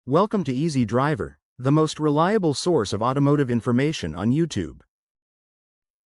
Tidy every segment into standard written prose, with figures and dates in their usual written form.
Welcome to Easy Driver, the most reliable source of automotive information on YouTube.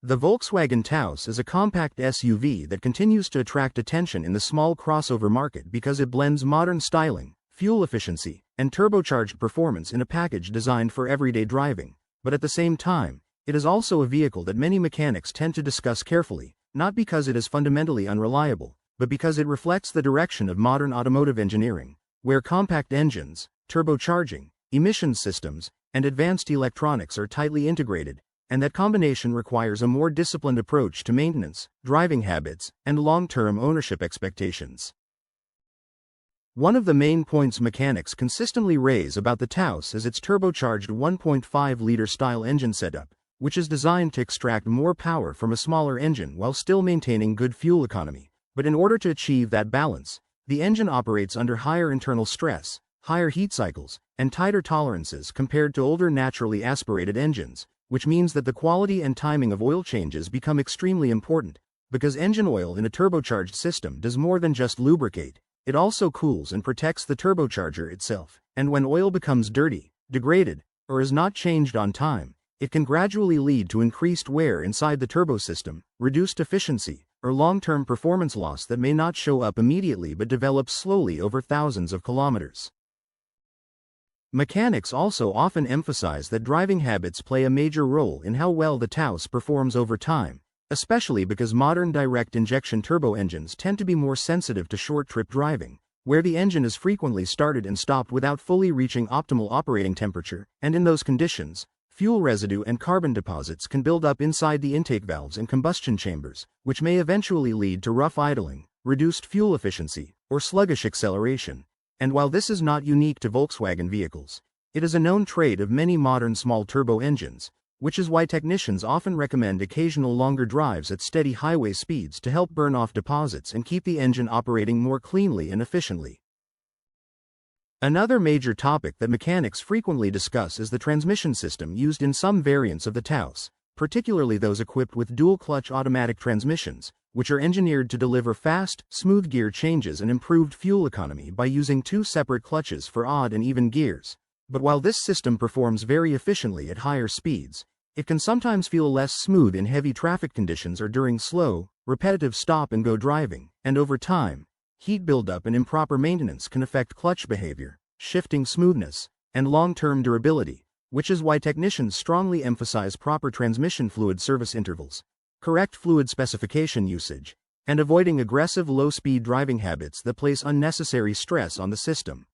The Volkswagen Taos is a compact SUV that continues to attract attention in the small crossover market because it blends modern styling, fuel efficiency, and turbocharged performance in a package designed for everyday driving. But at the same time, it is also a vehicle that many mechanics tend to discuss carefully, not because it is fundamentally unreliable, but because it reflects the direction of modern automotive engineering, where compact engines, turbocharging, emission systems, and advanced electronics are tightly integrated, and that combination requires a more disciplined approach to maintenance, driving habits, and long-term ownership expectations. One of the main points mechanics consistently raise about the Taos is its turbocharged 1.5-liter style engine setup, which is designed to extract more power from a smaller engine while still maintaining good fuel economy. But in order to achieve that balance, the engine operates under higher internal stress, higher heat cycles, and tighter tolerances compared to older naturally aspirated engines, which means that the quality and timing of oil changes become extremely important, because engine oil in a turbocharged system does more than just lubricate, it also cools and protects the turbocharger itself, and when oil becomes dirty, degraded, or is not changed on time, it can gradually lead to increased wear inside the turbo system, reduced efficiency, or long-term performance loss that may not show up immediately but develops slowly over thousands of kilometers. Mechanics also often emphasize that driving habits play a major role in how well the Taos performs over time, especially because modern direct-injection turbo engines tend to be more sensitive to short-trip driving, where the engine is frequently started and stopped without fully reaching optimal operating temperature, and in those conditions, fuel residue and carbon deposits can build up inside the intake valves and combustion chambers, which may eventually lead to rough idling, reduced fuel efficiency, or sluggish acceleration. And while this is not unique to Volkswagen vehicles, it is a known trait of many modern small turbo engines, which is why technicians often recommend occasional longer drives at steady highway speeds to help burn off deposits and keep the engine operating more cleanly and efficiently. Another major topic that mechanics frequently discuss is the transmission system used in some variants of the Taos, particularly those equipped with dual-clutch automatic transmissions, which are engineered to deliver fast, smooth gear changes and improved fuel economy by using two separate clutches for odd and even gears. But while this system performs very efficiently at higher speeds, it can sometimes feel less smooth in heavy traffic conditions or during slow, repetitive stop-and-go driving, and over time, heat buildup and improper maintenance can affect clutch behavior, shifting smoothness, and long-term durability, which is why technicians strongly emphasize proper transmission fluid service intervals, correct fluid specification usage, and avoiding aggressive low-speed driving habits that place unnecessary stress on the system.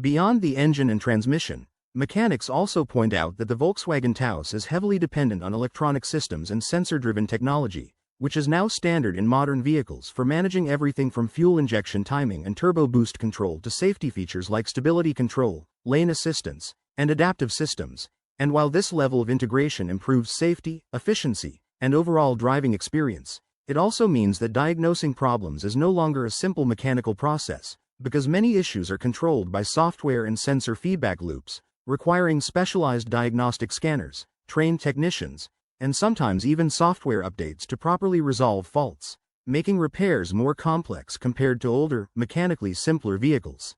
Beyond the engine and transmission, mechanics also point out that the Volkswagen Taos is heavily dependent on electronic systems and sensor-driven technology, which is now standard in modern vehicles for managing everything from fuel injection timing and turbo boost control to safety features like stability control, lane assistance, and adaptive systems. And while this level of integration improves safety, efficiency, and overall driving experience, it also means that diagnosing problems is no longer a simple mechanical process, because many issues are controlled by software and sensor feedback loops, requiring specialized diagnostic scanners, trained technicians, and sometimes even software updates to properly resolve faults, making repairs more complex compared to older, mechanically simpler vehicles.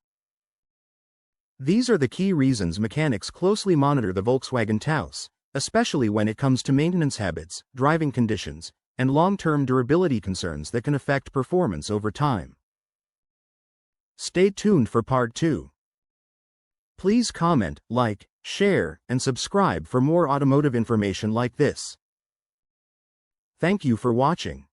These are the key reasons mechanics closely monitor the Volkswagen Taos, especially when it comes to maintenance habits, driving conditions, and long-term durability concerns that can affect performance over time. Stay tuned for Part 2. Please comment, like, share, and subscribe for more automotive information like this. Thank you for watching.